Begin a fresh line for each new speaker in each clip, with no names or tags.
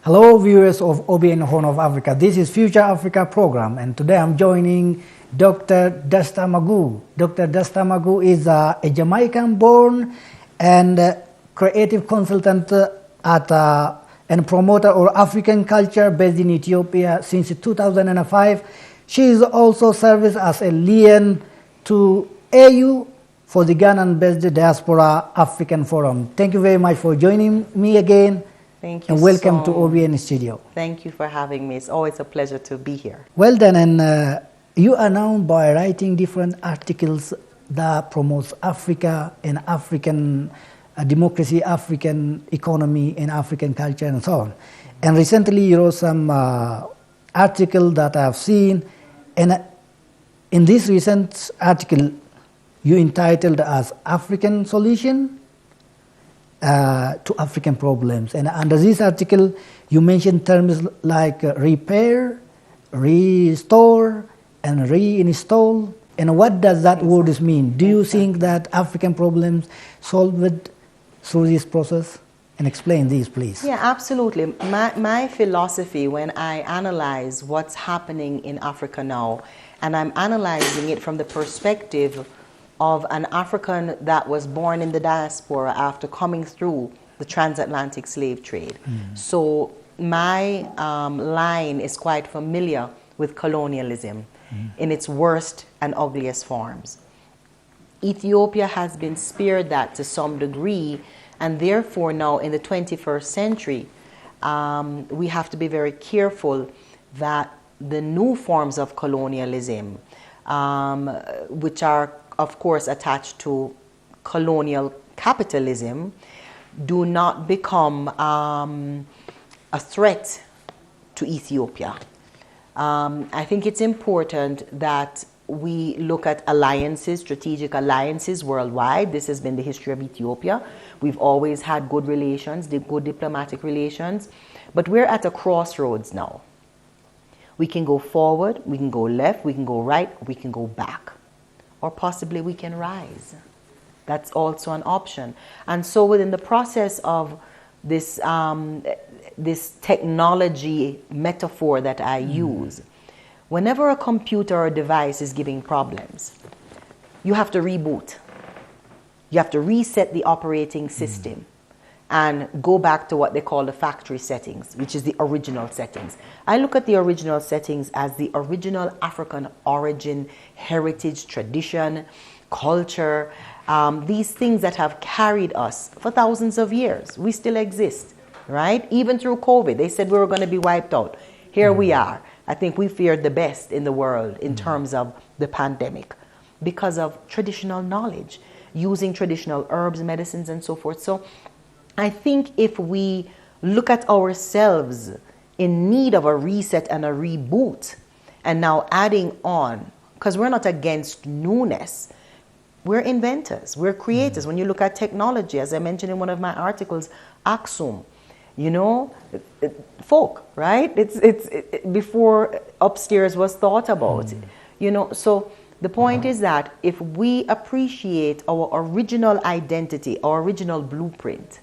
Hello viewers of OBN Horn of Africa. This is Future Africa program, and today I'm joining Dr. Dasta Magu. Dr. Dasta Magu is a Jamaican born and creative consultant and promoter of African culture based in Ethiopia since 2005. She is also serves as a liaison to AU for the Ghana-based Diaspora African Forum. Thank you very much for joining me again.
Thank you.
And welcome to OBN Studio.
Thank you for having me. It's always a pleasure to be here.
Well done, and you are known by writing different articles that promotes Africa and African democracy, African economy, and African culture, and so on. And recently you wrote some article that I've seen, and in this recent article you entitled as African Solution to African Problems. And under this article, you mentioned terms like repair, restore, and reinstall. And what does that word mean? Do you think that African problems solved through this process? And explain these, please.
Yeah, absolutely. My philosophy when I analyze what's happening in Africa now, and I'm analyzing it from the perspective of an African that was born in the diaspora after coming through the transatlantic slave trade. So my line is quite familiar with colonialism in its worst and ugliest forms. Ethiopia has been spared that to some degree, and therefore now in the 21st century, we have to be very careful that the new forms of colonialism, which are of course attached to colonial capitalism, do not become a threat to Ethiopia. I think it's important that we look at alliances, strategic alliances worldwide. This has been the history of Ethiopia. We've always had good relations, good diplomatic relations, but we're at a crossroads now. We can go forward, we can go left, we can go right, we can go back. Or possibly we can rise. That's also an option. And so within the process of this, this technology metaphor that I use, whenever a computer or device is giving problems, you have to reboot. You have to reset the operating system and go back to what they call the factory settings, which is the original settings. I look at the original settings as the original African origin, heritage, tradition, culture, these things that have carried us for thousands of years. We still exist, right? Even through COVID, they said we were going to be wiped out. Here we are. I think we feared the best in the world in terms of the pandemic because of traditional knowledge, using traditional herbs, medicines, and so forth. So I think if we look at ourselves in need of a reset and a reboot, and now adding on, because we're not against newness, we're inventors, we're creators. When you look at technology, as I mentioned in one of my articles, Aksum, you know, folk, right? It's before upstairs was thought about, you know. So the point is that if we appreciate our original identity, our original blueprint,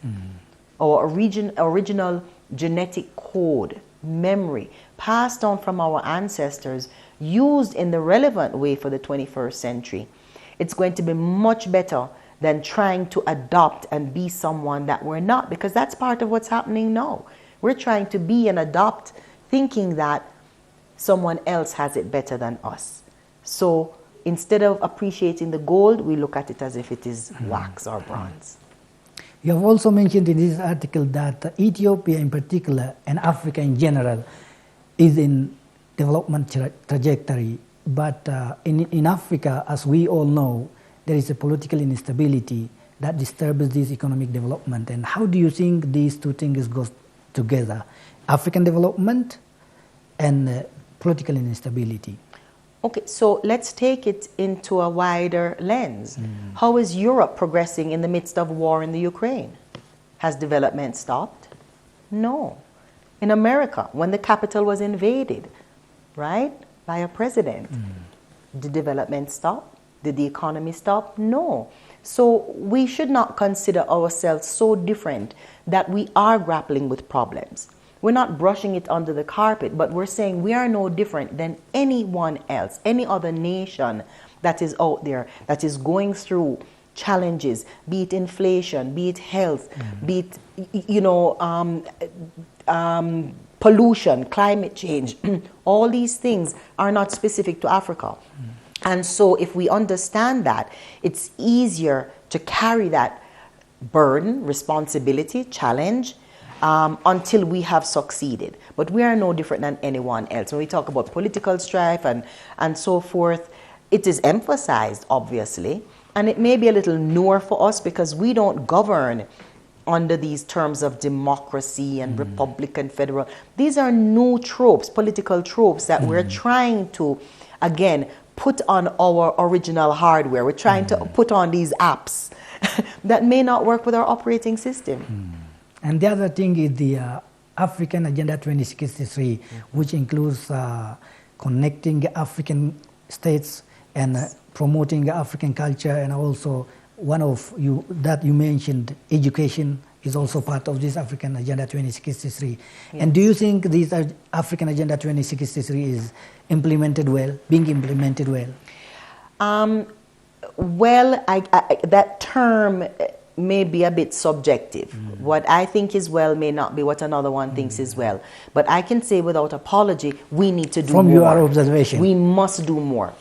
our original genetic code, memory, passed on from our ancestors, used in the relevant way for the 21st century, it's going to be much better than trying to adopt and be someone that we're not, because that's part of what's happening now. We're trying to be and adopt, thinking that someone else has it better than us. So instead of appreciating the gold, we look at it as if it is wax or bronze.
You have also mentioned in this article that Ethiopia in particular and Africa in general is in development trajectory. But in Africa, as we all know, there is a political instability that disturbs this economic development. And how do you think these two things go together? African development and political instability.
Okay, so let's take it into a wider lens. How is Europe progressing in the midst of war in the Ukraine? Has development stopped? No. In America, when the capital was invaded, right, by a president, did development stop? Did the economy stop? No. So we should not consider ourselves so different that we are grappling with problems. We're not brushing it under the carpet, but we're saying we are no different than anyone else, any other nation that is out there, that is going through challenges, be it inflation, be it health, be it, pollution, climate change. All these things are not specific to Africa. And so if we understand that, it's easier to carry that burden, responsibility, challenge, until we have succeeded. But we are no different than anyone else. When we talk about political strife and so forth, it is emphasized, obviously, and it may be a little newer for us because we don't govern under these terms of democracy and republican federal. These are new tropes, political tropes that we're trying to, again, put on our original hardware. We're trying to put on these apps that may not work with our operating system.
And the other thing is the African Agenda 2063, which includes connecting African states and promoting African culture, and also one of you that you mentioned, education, is also part of this African Agenda 2063. Yes. And do you think this African Agenda 2063 is implemented well, being implemented well?
Well, that term may be a bit subjective. What I think is well may not be what another one thinks is well. But I can say without apology, we need to do more.
From your observation.
We must do more.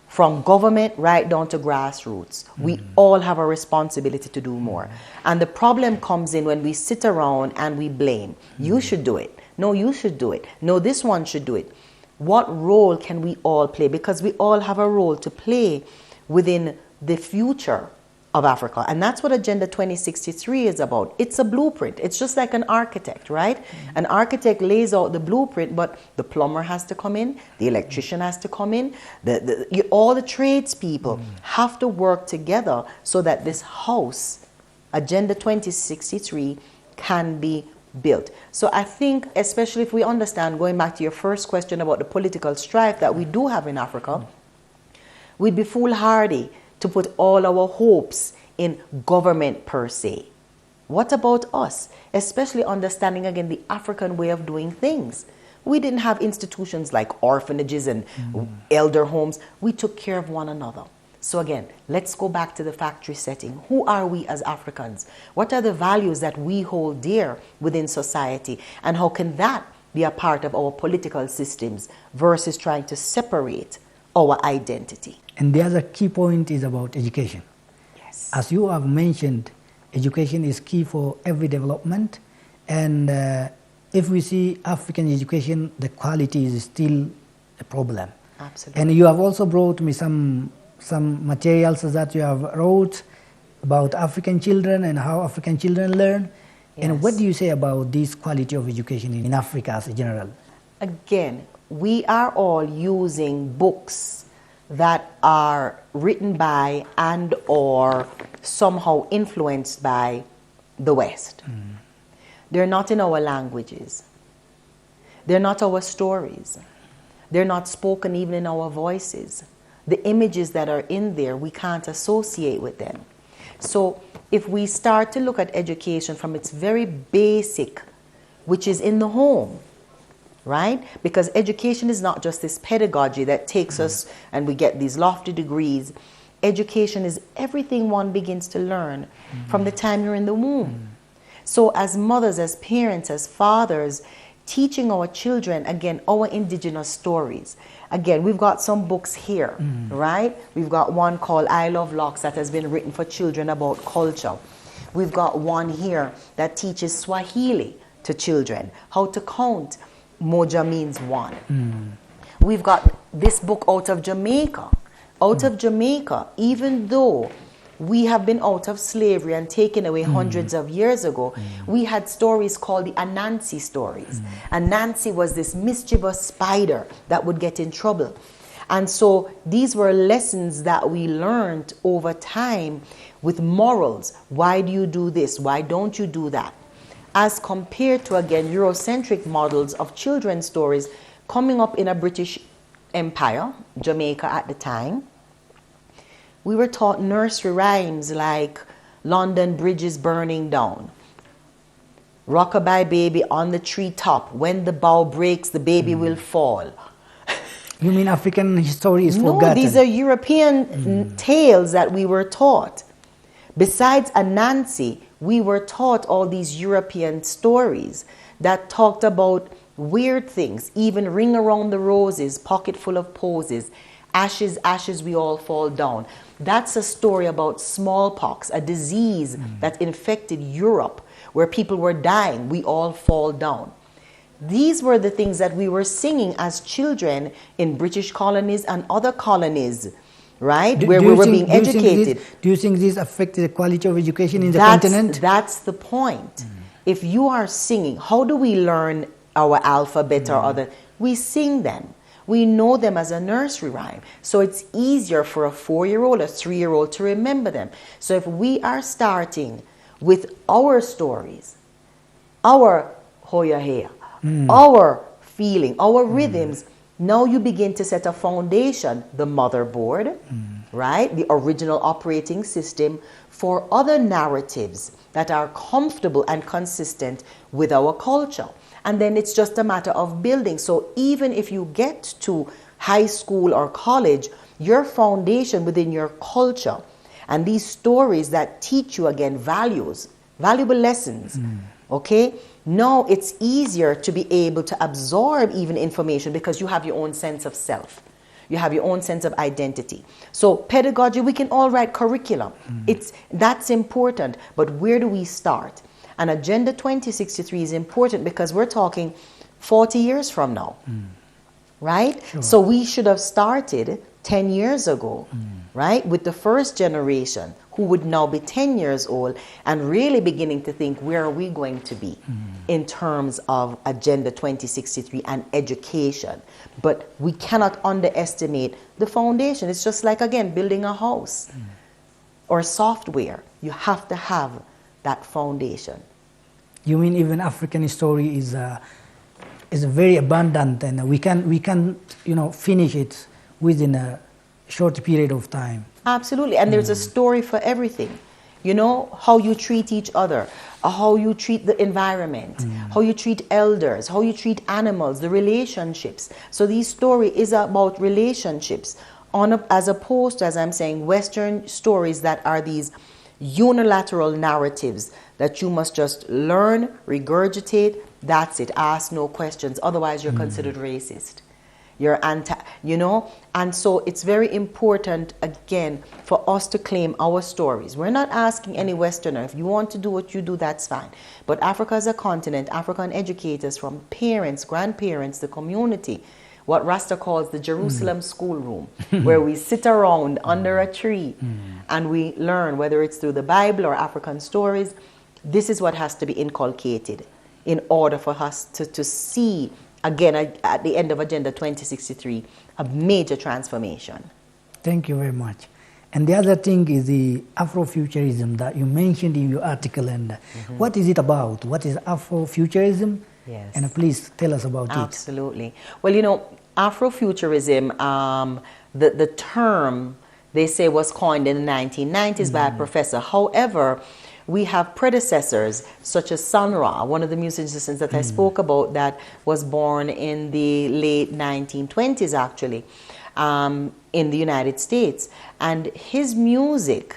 From government right down to grassroots. We all have a responsibility to do more. And the problem comes in when we sit around and we blame. You should do it. No, you should do it. No, this one should do it. What role can we all play? Because we all have a role to play within the future of Africa. And that's what Agenda 2063 is about. It's a blueprint. It's just like an architect, right? An architect lays out the blueprint, but the plumber has to come in, the electrician has to come in, all the tradespeople have to work together so that this house, Agenda 2063, can be built. So I think, especially if we understand, going back to your first question about the political strife that we do have in Africa, we'd be foolhardy to put all our hopes in government per se. What about us? Especially understanding, again, the African way of doing things. We didn't have institutions like orphanages and elder homes. We took care of one another. So again, let's go back to the factory setting. Who are we as Africans? What are the values that we hold dear within society? And how can that be a part of our political systems versus trying to separate our identity?
And the other key point is about education.
Yes.
As you have mentioned, education is key for every development. And if we see African education, the quality is still a problem.
Absolutely.
And you have also brought me some materials that you have wrote about African children and how African children learn. Yes. And what do you say about this quality of education in Africa as a general?
Again, we are all using books that are written by and or somehow influenced by the West. They're not in our languages. They're not our stories. They're not spoken even in our voices. The images that are in there, we can't associate with them. So if we start to look at education from its very basic, which is in the home, right? Because education is not just this pedagogy that takes us and we get these lofty degrees. Education is everything one begins to learn from the time you're in the womb. So as mothers, as parents, as fathers, teaching our children, again, our indigenous stories. Again, we've got some books here, right? We've got one called I Love Locks that has been written for children about culture. We've got one here that teaches Swahili to children, how to count. Moja means one. We've got this book out of Jamaica. Out of Jamaica, even though we have been out of slavery and taken away hundreds of years ago, we had stories called the Anansi stories. Anansi was this mischievous spider that would get in trouble. And so these were lessons that we learned over time with morals. Why do you do this? Why don't you do that? As compared to, again, Eurocentric models of children's stories coming up in a British Empire, Jamaica at the time. We were taught nursery rhymes like London Bridge is burning down. Rockabye baby on the treetop. When the bough breaks, the baby will fall.
You mean African history is
No,
forgotten?
these are European tales that we were taught. Besides Anansi, we were taught all these European stories that talked about weird things, even ring around the roses, pocket full of posies, ashes, ashes, we all fall down. That's a story about smallpox, a disease that infected Europe, where people were dying, we all fall down. These were the things that we were singing as children in British colonies and other colonies, right? Where we were being educated.
Do you think this affected the quality of education in the continent?
That's the point. If you are singing, how do we learn our alphabet or other? We sing them. We know them as a nursery rhyme. So it's easier for a 4-year-old, a 3-year-old to remember them. So if we are starting with our stories, our hoya hea, our feeling, our rhythms, now you begin to set a foundation, the motherboard, right? The original operating system for other narratives that are comfortable and consistent with our culture. And then it's just a matter of building. So even if you get to high school or college, your foundation within your culture and these stories that teach you again values, valuable lessons, okay? Now it's easier to be able to absorb even information because you have your own sense of self. You have your own sense of identity. So pedagogy, we can all write curriculum. That's important, but where do we start? And Agenda 2063 is important because we're talking 40 years from now, right?
Sure.
So we should have started 10 years ago, right? With the first generation who would now be 10 years old and really beginning to think, where are we going to be in terms of Agenda 2063 and education? But we cannot underestimate the foundation. It's just like, again, building a house or software. You have to have that foundation.
You mean even African history is very abundant, and we can finish it within a short period of time.
Absolutely, and there's a story for everything. You know, how you treat each other, how you treat the environment, how you treat elders, how you treat animals, the relationships. So this story is about relationships as opposed to, as I'm saying, Western stories that are these unilateral narratives that you must just learn, regurgitate, that's it, ask no questions, otherwise you're considered racist. You're and so it's very important, again, for us to claim our stories. We're not asking any Westerner, if you want to do what you do, that's fine. But Africa as a continent, African educators, from parents, grandparents, the community, what Rasta calls the Jerusalem schoolroom, where we sit around under a tree and we learn, whether it's through the Bible or African stories. This is what has to be inculcated in order for us to see, again, at the end of Agenda 2063, a major transformation.
Thank you very much. And the other thing is the Afrofuturism that you mentioned in your article. And what is it about? What is Afrofuturism?
Yes.
And please tell us about it.
Absolutely. Well, Afrofuturism, the term, they say, was coined in the 1990s by a professor. However, we have predecessors such as Sun Ra, one of the musicians that I spoke about, that was born in the late 1920s, actually, in the United States. And his music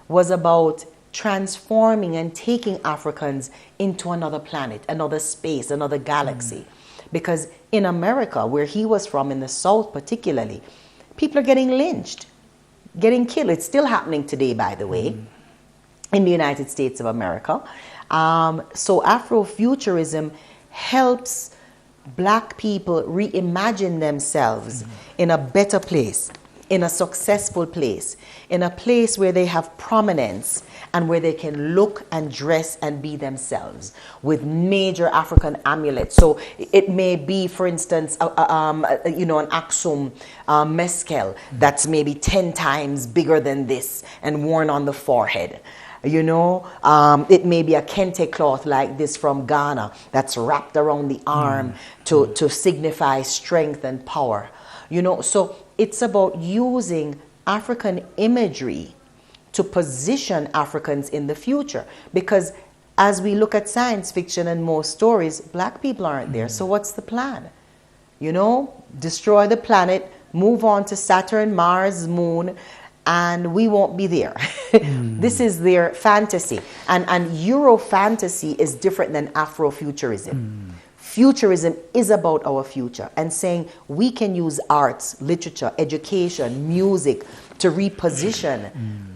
was about transforming and taking Africans into another planet, another space, another galaxy. Because in America, where he was from, in the South particularly, people are getting lynched, getting killed. It's still happening today, by the way, in the United States of America. So Afrofuturism helps Black people reimagine themselves in a better place, in a successful place, in a place where they have prominence and where they can look and dress and be themselves with major African amulets. So it may be, for instance, an Aksum meskel that's maybe 10 times bigger than this and worn on the forehead. It may be a kente cloth like this from Ghana that's wrapped around the arm to signify strength and power. So it's about using African imagery to position Africans in the future. Because as we look at science fiction and most stories, black people aren't there. So what's the plan? You know, destroy the planet, move on to Saturn, Mars, Moon, and we won't be there. This is their fantasy. And Euro fantasy is different than Afrofuturism. Futurism is about our future and saying we can use arts, literature, education, music to reposition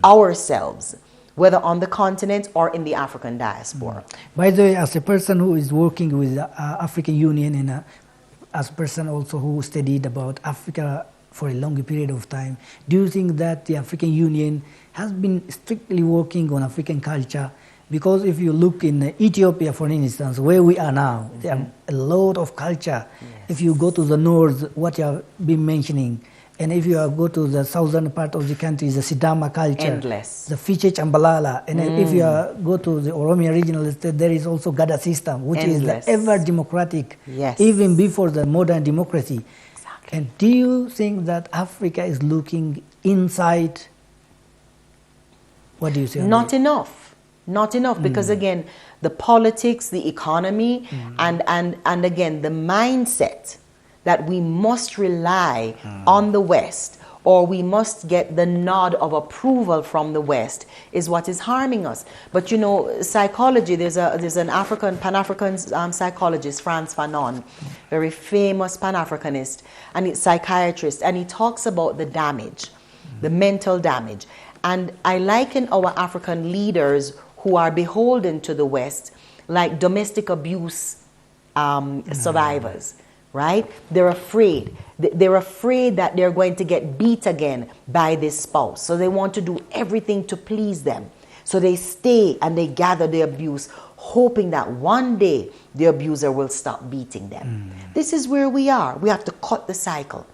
ourselves, whether on the continent or in the African diaspora.
By the way, as a person who is working with the African Union and as a person also who studied about Africa for a long period of time, do you think that the African Union has been strictly working on African culture? Because if you look in Ethiopia, for instance, where we are now, there are a lot of culture.
Yes.
If you go to the north, what you have been mentioning, and if you go to the southern part of the country, the Sidama culture,
Endless.
the Fiche Chambalala, and if you go to the Oromia regional state, there is also Gada system, which
Endless.
is the ever democratic,
Yes.
even before the modern democracy.
Exactly.
And do you think that Africa is looking inside? What do you say? on
Not
that?
enough. Not enough, because again, the politics, the economy, and again, the mindset that we must rely on the West, or we must get the nod of approval from the West, is what is harming us. But you know, psychology, there's an Pan-African psychologist, Frantz Fanon, very famous Pan-Africanist and psychiatrist, and he talks about the damage, the mental damage. And I liken our African leaders who are beholden to the West like domestic abuse survivors, right? They're afraid. They're afraid that they're going to get beat again by this spouse. So they want to do everything to please them. So they stay and they gather the abuse, hoping that one day the abuser will stop beating them. This is where we are. We have to cut the cycle,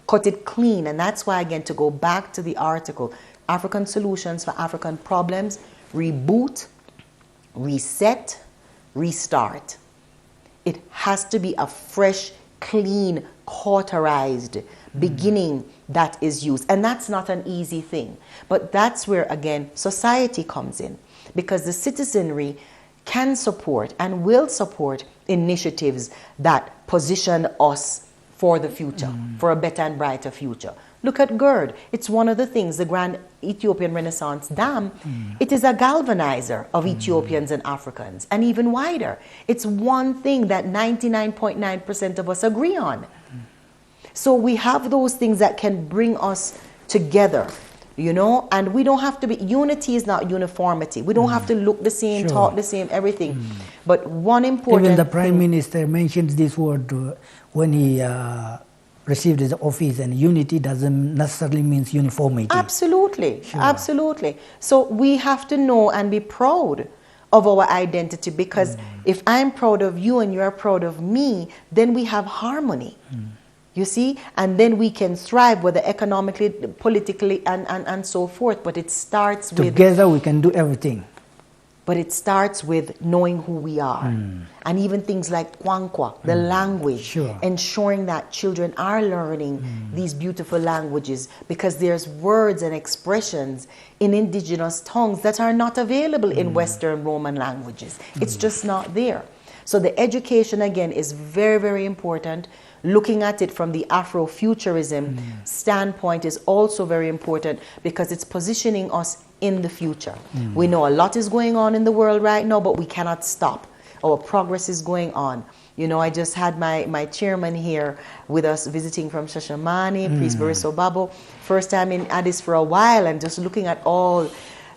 cut it clean. And that's why, again, to go back to the article, African Solutions for African Problems, reboot, reset, restart. It has to be a fresh, clean, cauterized beginning that is used. And that's not an easy thing. But that's where, again, society comes in. Because the citizenry can support and will support initiatives that position us for the future, for a better and brighter future. Look at GERD. It's one of the things, the Grand Ethiopian Renaissance Dam, it is a galvanizer of Ethiopians and Africans, and even wider. It's one thing that 99.9% of us agree on. So we have those things that can bring us together, you know, and we don't have to be, unity is not uniformity. We don't have to look the same,
Sure.
talk the same, everything. But one important
Even the Prime
thing,
Minister mentions this word when he received his office, and unity doesn't necessarily means uniformity.
absolutely,
Sure.
absolutely. So we have to know and be proud of our identity, because if I'm proud of you and you're proud of me, then we have harmony. You see? And then we can thrive, whether economically, politically, and so forth. But it starts with
Together we can do everything.
But it starts with knowing who we are. And even things like Kwankwa, the language,
Sure.
ensuring that children are learning these beautiful languages, because there's words and expressions in indigenous tongues that are not available in Western Roman languages. It's just not there. So the education, again, is very, very important. Looking at it from the Afrofuturism standpoint is also very important, because it's positioning us in the future. We know a lot is going on in the world right now, but we cannot stop. Our progress is going on. You know, I just had my chairman here with us visiting from Shashamane, Priest Bariso Babo, first time in Addis for a while, and just looking at all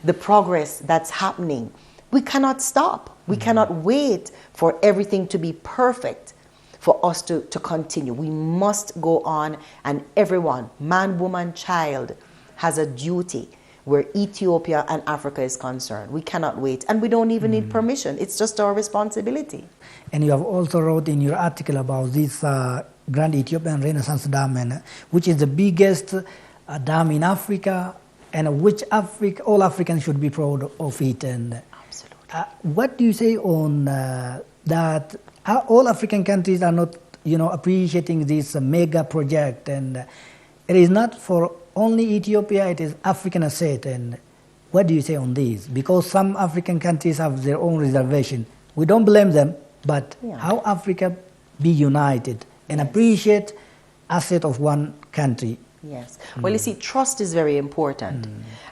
the progress that's happening. We cannot stop. We cannot wait for everything to be perfect for us to continue. We must go on, and everyone, man, woman, child, has a duty where Ethiopia and Africa is concerned. We cannot wait, and we don't even need permission. It's just our responsibility.
And you have also wrote in your article about this Grand Ethiopian Renaissance Dam, which is the biggest dam in Africa, and which all Africans should be proud of it. And
Absolutely.
what do you say on that? All African countries are not, appreciating this mega project, and it is not for only Ethiopia. It is African asset. And What do you say on these? Because some African countries have their own reservation. We don't blame them, but how Africa be united and appreciate asset of one country?
Yes. Well, you see, trust is very important.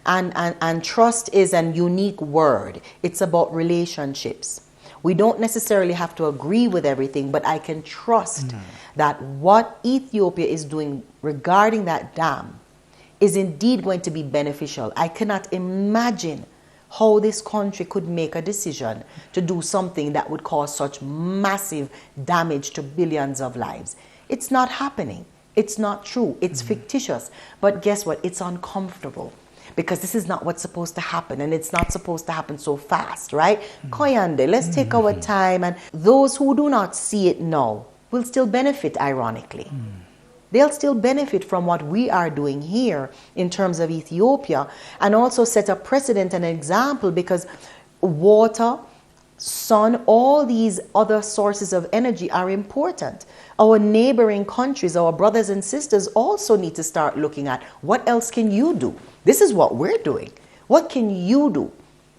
And trust is an unique word. It's about relationships. We don't necessarily have to agree with everything, but I can trust that what Ethiopia is doing regarding that dam is indeed going to be beneficial. I cannot imagine how this country could make a decision to do something that would cause such massive damage to billions of lives. It's not happening. It's not true. It's fictitious. But guess what? It's uncomfortable because this is not what's supposed to happen, and it's not supposed to happen so fast, right? Koyande, let's take our time, and those who do not see it now will still benefit, ironically. They'll still benefit from what we are doing here in terms of Ethiopia, and also set a precedent and example, because water, sun, all these other sources of energy are important. Our neighboring countries, our brothers and sisters also need to start looking at what else can you do? This is what we're doing. What can you do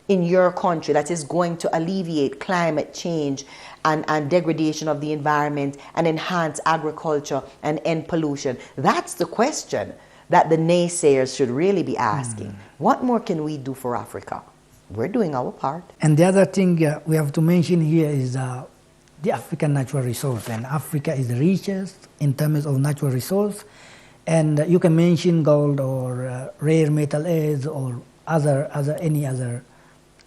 in your country that is going to alleviate climate change and degradation of the environment and enhance agriculture and end pollution? That's the question that the naysayers should really be asking. What more can we do for Africa? We're doing our part.
And the other thing we have to mention here is the African natural resource. And Africa is the richest in terms of natural resource. And you can mention gold or rare metal aids or any other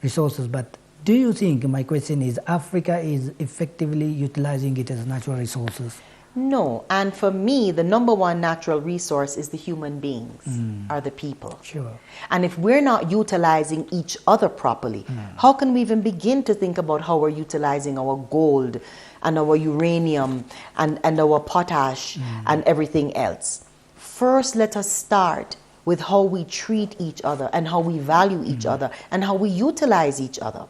resources. But do you think, my question is, Africa is effectively utilizing it as natural resources?
No, and for me, the number one natural resource is the human beings, are the people.
Sure.
And if we're not utilizing each other properly, how can we even begin to think about how we're utilizing our gold and our uranium and our potash and everything else? First, let us start with how we treat each other and how we value each other and how we utilize each other.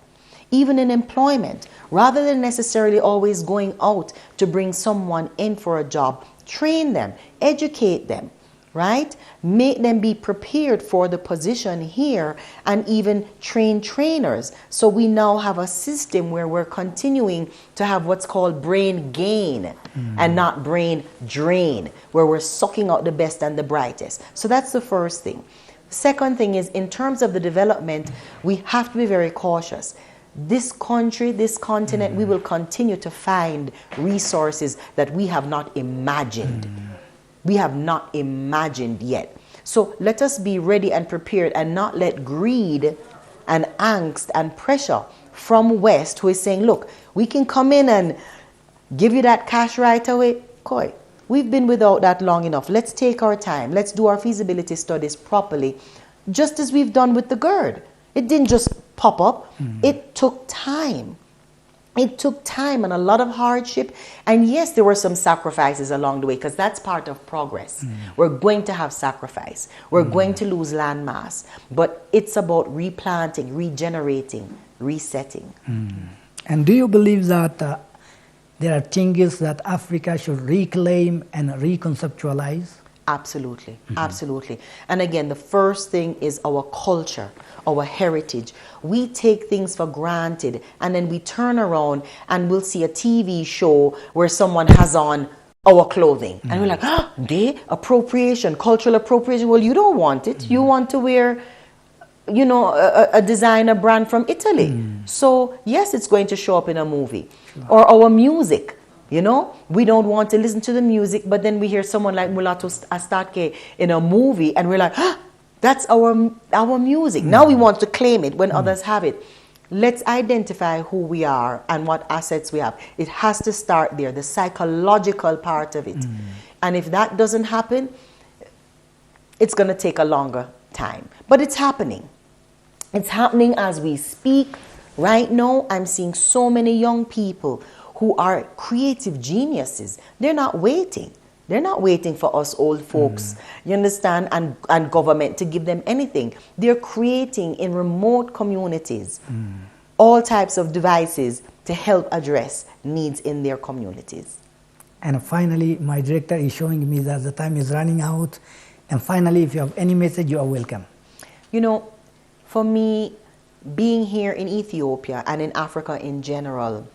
Even in employment, rather than necessarily always going out to bring someone in for a job, train them, educate them, right? Make them be prepared for the position here, and even train trainers. So we now have a system where we're continuing to have what's called brain gain and not brain drain, where we're sucking out the best and the brightest. So that's the first thing. Second thing is, in terms of the development, we have to be very cautious. This country, this continent, we will continue to find resources that we have not imagined. We have not imagined yet. So let us be ready and prepared and not let greed and angst and pressure from West, who is saying, look, we can come in and give you that cash right away. Koi, we've been without that long enough. Let's take our time. Let's do our feasibility studies properly, just as we've done with the GERD. It didn't just pop up. It took time. It took time and a lot of hardship. And yes, there were some sacrifices along the way, because that's part of progress. We're going to have sacrifice. We're going to lose land mass. But it's about replanting, regenerating, resetting.
And do you believe that there are changes that Africa should reclaim and reconceptualize?
Absolutely, absolutely. And again, the first thing is our culture, our heritage. We take things for granted, and then we turn around and we'll see a TV show where someone has on our clothing. And we're like, appropriation, cultural appropriation. Well, you don't want it. You want to wear, a designer brand from Italy. So yes, it's going to show up in a movie. Or our music. We don't want to listen to the music, but then we hear someone like Mulatu Astatke in a movie, and we're like, that's our music. Now we want to claim it when others have it. Let's identify who we are and what assets we have. It has to start there, the psychological part of it. And if that doesn't happen, it's going to take a longer time. But it's happening. It's happening as we speak. Right now, I'm seeing so many young people who are creative geniuses. They're not waiting. They're not waiting for us old folks, you understand, and government to give them anything. They're creating in remote communities all types of devices to help address needs in their communities.
And finally, my director is showing me that the time is running out. And finally, if you have any message, you are welcome.
For me, being here in Ethiopia and in Africa in general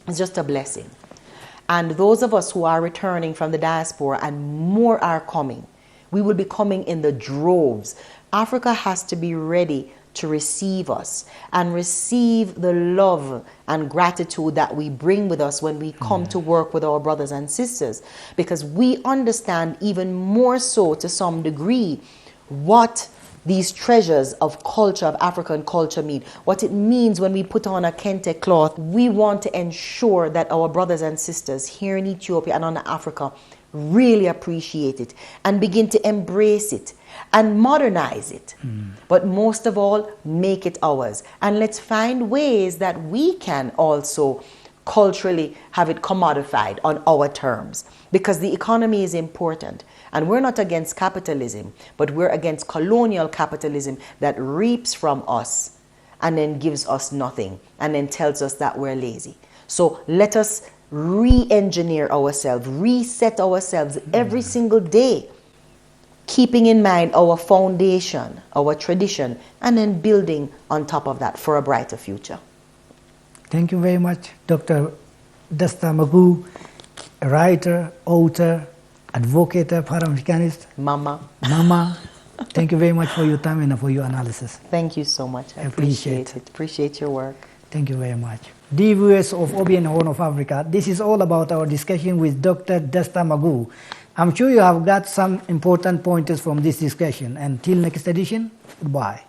is just a blessing. And those of us who are returning from the diaspora, and more are coming, we will be coming in the droves. Africa has to be ready to receive us and receive the love and gratitude that we bring with us when we come to work with our brothers and sisters, because we understand even more so to some degree what these treasures of culture, of African culture mean, what it means when we put on a kente cloth. We want to ensure that our brothers and sisters here in Ethiopia and on Africa really appreciate it and begin to embrace it and modernize it. But most of all, make it ours. And let's find ways that we can also culturally have it commodified on our terms, because the economy is important. And we're not against capitalism, but we're against colonial capitalism that reaps from us and then gives us nothing and then tells us that we're lazy. So let us re-engineer ourselves, reset ourselves every single day, keeping in mind our foundation, our tradition, and then building on top of that for a brighter future.
Thank you very much, Dr. Dasta Magoo, writer, author, advocate, Pan-Africanist.
Mama.
Thank you very much for your time and for your analysis.
Thank you so much. I
appreciate
it. Appreciate your work.
Thank you very much. Dear viewers of OBN Horn of Africa, this is all about our discussion with Dr. Dasta Magoo. I'm sure you have got some important pointers from this discussion. Until next edition, goodbye.